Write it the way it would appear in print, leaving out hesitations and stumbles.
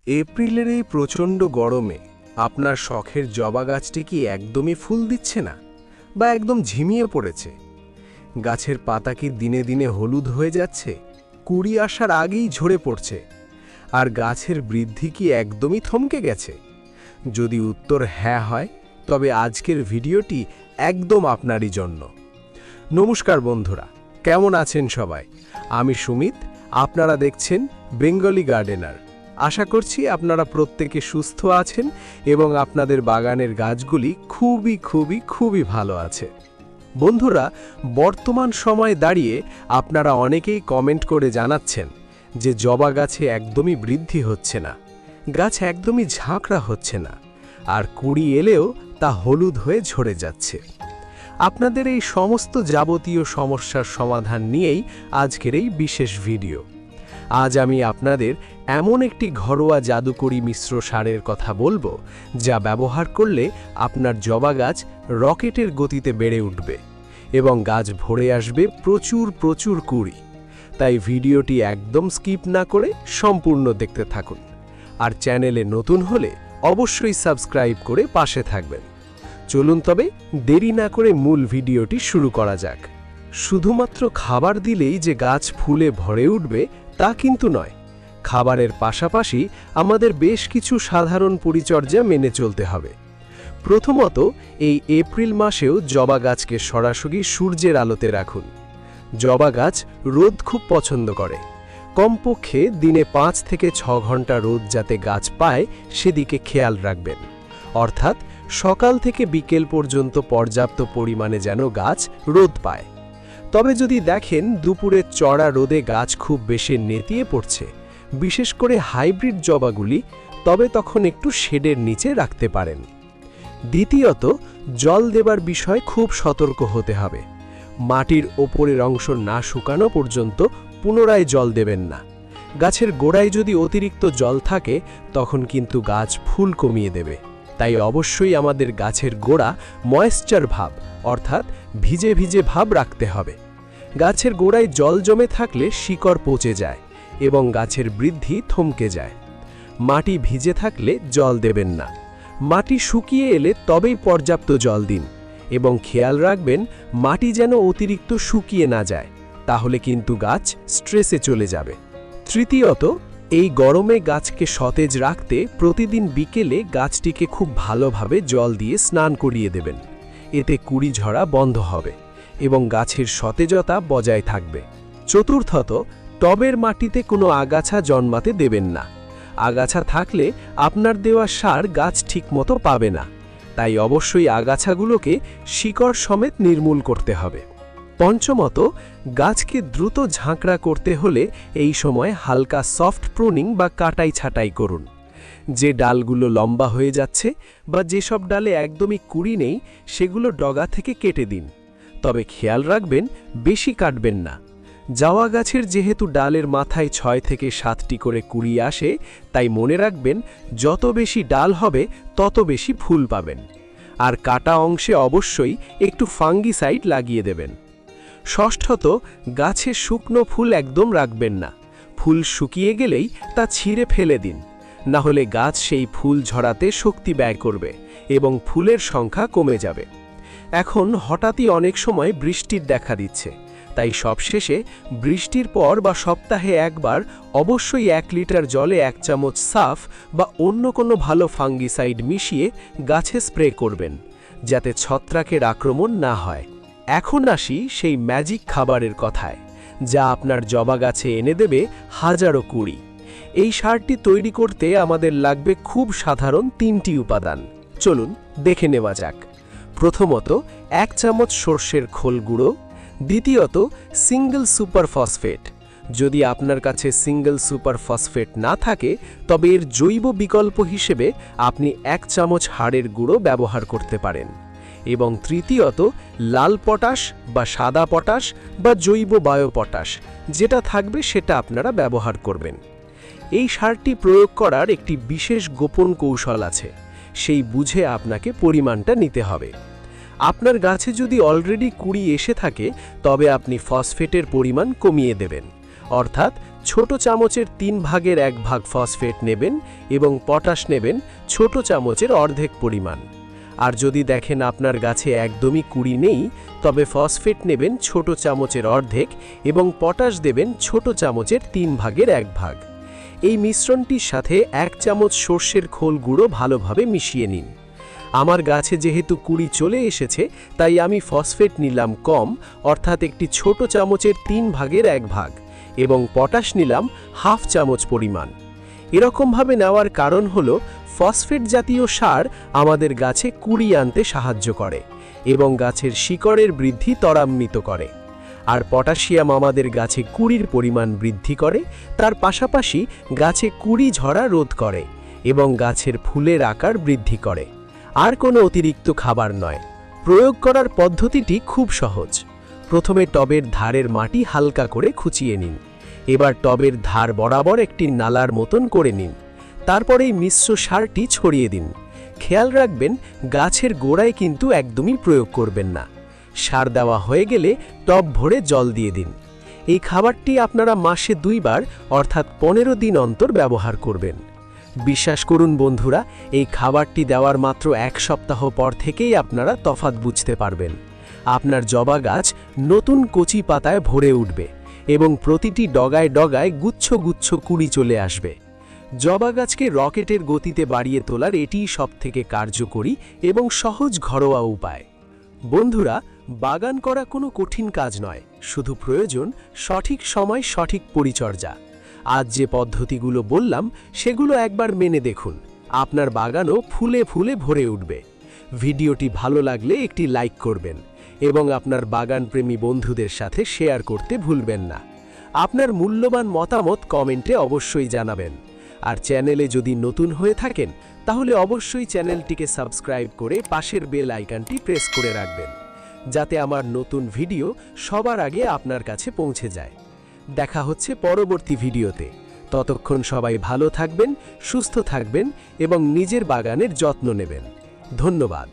এপ্রিলের এই প্রচণ্ড গরমে আপনার শখের জবা গাছটি কি একদমই ফুল দিচ্ছে না, বা একদম ঝিমিয়ে পড়েছে? গাছের পাতা কি দিনে দিনে হলুদ হয়ে যাচ্ছে, কুড়ি আসার আগেই ঝরে পড়ছে, আর গাছের বৃদ্ধি কি একদমই থমকে গেছে? যদি উত্তর হ্যাঁ হয়, তবে আজকের ভিডিওটি একদম আপনারই জন্য। নমস্কার বন্ধুরা, কেমন আছেন সবাই? আমি সুমিত, আপনারা দেখছেন বেঙ্গলি গার্ডেনার। আশা করছি আপনারা প্রত্যেকে সুস্থ আছেন এবং আপনাদের বাগানের গাছগুলি খুবই ভালো আছে। বন্ধুরা, বর্তমান সময়ে দাঁড়িয়ে আপনারা অনেকেই কমেন্ট করে জানাচ্ছেন যে জবা গাছে একদমই বৃদ্ধি হচ্ছে না, গাছ একদমই ঝাঁকড়া হচ্ছে না, আর কুড়ি এলেও তা হলুদ হয়ে ঝরে যাচ্ছে। আপনাদের এই সমস্ত যাবতীয় সমস্যার সমাধান নিয়েই আজকের এই বিশেষ ভিডিও। আজ আমি আপনাদের এমন একটি ঘরোয়া জাদুকরী মিশ্র সারের কথা বলবো, যা ব্যবহার করলে আপনার জবা গাছ রকেটের গতিতে বেড়ে উঠবে এবং গাছ ভরে আসবে প্রচুর কুড়ি। তাই ভিডিওটি একদম স্কিপ না করে সম্পূর্ণ দেখতে থাকুন, আর চ্যানেলে নতুন হলে অবশ্যই সাবস্ক্রাইব করে পাশে থাকবেন। চলুন তবে দেরি না করে মূল ভিডিওটি শুরু করা যাক। শুধুমাত্র খাবার দিলেই যে গাছ ফুলে ভরে উঠবে তা কিন্তু নয়। খাবারের পাশাপাশি আমাদের বেশ কিছু সাধারণ পরিচর্যা মেনে চলতে হবে। প্রথমত, এই এপ্রিল মাসেও জবা গাছকে সরাসরি সূর্যের আলোতে রাখুন। জবা গাছ রোদ খুব পছন্দ করে। কমপক্ষে দিনে 5 থেকে 6 ঘন্টা রোদ যাতে গাছ পায় সেদিকে খেয়াল রাখবেন। অর্থাৎ সকাল থেকে বিকেল পর্যন্ত পর্যাপ্ত পরিমাণে যেন গাছ রোদ পায়। তবে যদি দেখেন দুপুরে চড়া রোদে গাছ খুব বেশি নেতিয়ে পড়ছে, বিশেষ করে হাইব্রিড জবাগুলি, তবে তখন একটু শেডের নিচে রাখতে পারেন। দ্বিতীয়ত, জল দেবার বিষয়ে খুব সতর্ক হতে হবে। মাটির ওপরের অংশ না শুকানো পর্যন্ত পুনরায় জল দেবেন না। গাছের গোড়ায় যদি অতিরিক্ত জল থাকে তখন কিন্তু গাছ ফুল কমিয়ে দেবে। তাই অবশ্যই আমাদের গাছের গোড়া ময়েশ্চার ভাব, অর্থাৎ ভিজে ভাব রাখতে হবে। গাছের গোড়ায় জল জমে থাকলে শিকড় পচে যায় এবং গাছের বৃদ্ধি থমকে যায়। মাটি ভিজে থাকলে জল দেবেন না। মাটি শুকিয়ে এলে তবেই পর্যাপ্ত জল দিন এবং খেয়াল রাখবেন মাটি যেন অতিরিক্ত শুকিয়ে না যায়, তাহলে কিন্তু গাছ স্ট্রেসে চলে যাবে। তৃতীয়ত, এই গরমে গাছকে সতেজ রাখতে প্রতিদিন বিকেলে গাছটিকে খুব ভালোভাবে জল দিয়ে স্নান করিয়ে দেবেন। এতে কুড়ি ঝরা বন্ধ হবে এবং গাছের সতেজতা বজায় থাকবে। চতুর্থত, টবের মাটিতে কোনো আগাছা জন্মাতে দেবেন না। আগাছা থাকলে আপনার দেওয়া সার গাছ ঠিকমতো পাবে না। তাই অবশ্যই আগাছাগুলোকে শিকড় সমেত নির্মূল করতে হবে। পঞ্চমত, গাছকে দ্রুত ঝাঁকড়া করতে হলে এই সময় হালকা সফট প্রুনিং বা কাটাই ছাঁটাই করুন। যে ডালগুলো লম্বা হয়ে যাচ্ছে বা যেসব ডালে একদমই কুড়ি নেই সেগুলো ডগা থেকে কেটে দিন। তবে খেয়াল রাখবেন বেশি কাটবেন না। জাওয়া গাছের যেহেতু ডালের মাথায় 6 থেকে 7টি করে কুড়ি আসে, তাই মনে রাখবেন যত বেশি ডাল হবে তত বেশি ফুল পাবেন। আর কাটা অংশে অবশ্যই একটু ফাঙ্গিসাইড লাগিয়ে দেবেন। ষষ্ঠত, গাছে শুকনো ফুল একদম রাখবেন না। ফুল শুকিয়ে গেলেই তা ছিঁড়ে ফেলে দিন, না হলে গাছ সেই ফুল ঝরাতে শক্তি ব্যয় করবে এবং ফুলের সংখ্যা কমে যাবে। এখন হঠাৎই অনেক সময় বৃষ্টির দেখা দিচ্ছে, তাই সবশেষে বৃষ্টির পর বা সপ্তাহে একবার অবশ্যই 1 লিটার জলে 1 চামচ সাফ বা অন্য কোনো ভালো ফাঙ্গিসাইড মিশিয়ে গাছে স্প্রে করবেন, যাতে ছত্রাকের আক্রমণ না হয়। এখন আসি সেই ম্যাজিক খাবারের কথায়, যা আপনার জবা গাছে এনে দেবে হাজারো কুড়ি। এই সারটি তৈরি করতে আমাদের লাগবে খুব সাধারণ 3টি উপাদান। চলুন দেখে নেওয়া যাক। প্রথমত, 1 চামচ সর্ষের খোল গুঁড়ো। দ্বিতীয়ত, সিঙ্গেল সুপার ফসফেট। যদি আপনার কাছে সিঙ্গেল সুপার ফসফেট না থাকে তবে এর জৈব বিকল্প হিসেবে আপনি 1 চামচ হাড়ের গুঁড়ো ব্যবহার করতে পারেন। এবং তৃতীয়ত, লাল পটাশ বা সাদা পটাশ বা জৈব বায়ো পটাশ, যেটা থাকবে সেটা আপনারা ব্যবহার করবেন। এই সারটি প্রয়োগ করার একটি বিশেষ গোপন কৌশল আছে, সেই বুঝে আপনাকে পরিমাণটা নিতে হবে। আপনার গাছে যদি অলরেডি কুড়ি এসে থাকে তবে আপনি ফসফেটের পরিমাণ কমিয়ে দেবেন, অর্থাৎ ছোট চামচের 1/3 ফসফেট নেবেন এবং পটাশ নেবেন ছোট চামচের অর্ধেক পরিমাণ। আর যদি দেখেন আপনার গাছে একদমই কুড়ি নেই, তবে ফসফেট নেবেন ছোট চামচের অর্ধেক এবং পটাশ দেবেন ছোট চামচের 1/3। এই মিশ্রণটির সাথে 1 চামচ সর্ষের খোল গুঁড়ো ভালোভাবে মিশিয়ে নিন। আমার গাছে যেহেতু কুড়ি চলে এসেছে, তাই আমি ফসফেট নিলাম কম, অর্থাৎ একটি ছোট চামচের 1/3 এবং পটাশ নিলাম 1/2 চামচ পরিমাণ। এরকমভাবে নেওয়ার কারণ হলো ফসফেট জাতীয় সার আমাদের গাছে কুড়ি আনতে সাহায্য করে এবং গাছের শিকড়ের বৃদ্ধি ত্বরান্বিত করে। আর পটাশিয়াম আমাদের গাছে কুড়ির পরিমাণ বৃদ্ধি করে, তার পাশাপাশি গাছে কুড়ি ঝরা রোধ করে এবং গাছের ফুলের আকার বৃদ্ধি করে। আর কোনো অতিরিক্ত খাবার নয়। প্রয়োগ করার পদ্ধতিটি খুব সহজ। প্রথমে টবের ধারের মাটি হালকা করে খুঁচিয়ে নিন। এবার টবের ধার বরাবর একটি নালার মতন করে নিন। তারপরে এই মিশ্র সারটি ছড়িয়ে দিন। খেয়াল রাখবেন, গাছের গোড়ায় কিন্তু একদমই প্রয়োগ করবেন না। সার দেওয়া হয়ে গেলে টব ভরে জল দিয়ে দিন। এই খাবারটি আপনারা মাসে 2 বার অর্থাৎ 15 দিন অন্তর ব্যবহার করবেন। বিশ্বাস করুন বন্ধুরা, এই খাবারটি দেওয়ার মাত্র 1 সপ্তাহ পর থেকেই আপনারা তফাৎ বুঝতে পারবেন। আপনার জবা গাছ নতুন কচি পাতায় ভরে উঠবে এবং প্রতিটি ডগায় ডগায় গুচ্ছ গুচ্ছ কুড়ি চলে আসবে। জবা গাছকে রকেটের গতিতে বাড়িয়ে তোলার এটিই সবথেকে কার্যকরী এবং সহজ ঘরোয়া উপায়। বন্ধুরা, বাগান করা কোনো কঠিন কাজ নয়, শুধু প্রয়োজন সঠিক সময় সঠিক পরিচর্যা। আজ যে পদ্ধতিগুলো বললাম সেগুলো একবার মেনে দেখুন, আপনার বাগানও ফুলে ফুলে ভরে উঠবে। ভিডিওটি ভালো লাগলে একটি লাইক করবেন এবং আপনার বাগানপ্রেমী বন্ধুদের সাথে শেয়ার করতে ভুলবেন না। আপনার মূল্যবান মতামত কমেন্টে অবশ্যই জানাবেন। আর চ্যানেলে যদি নতুন হয়ে থাকেন, তাহলে অবশ্যই চ্যানেলটিকে সাবস্ক্রাইব করে পাশের বেল আইকনটি প্রেস করে রাখবেন, যাতে আমার নতুন ভিডিও সবার আগে আপনার কাছে পৌঁছে যায়। দেখা হচ্ছে পরবর্তী ভিডিওতে। ততক্ষণ সবাই ভালো থাকবেন, সুস্থ থাকবেন এবং নিজের বাগানের যত্ন নেবেন। ধন্যবাদ।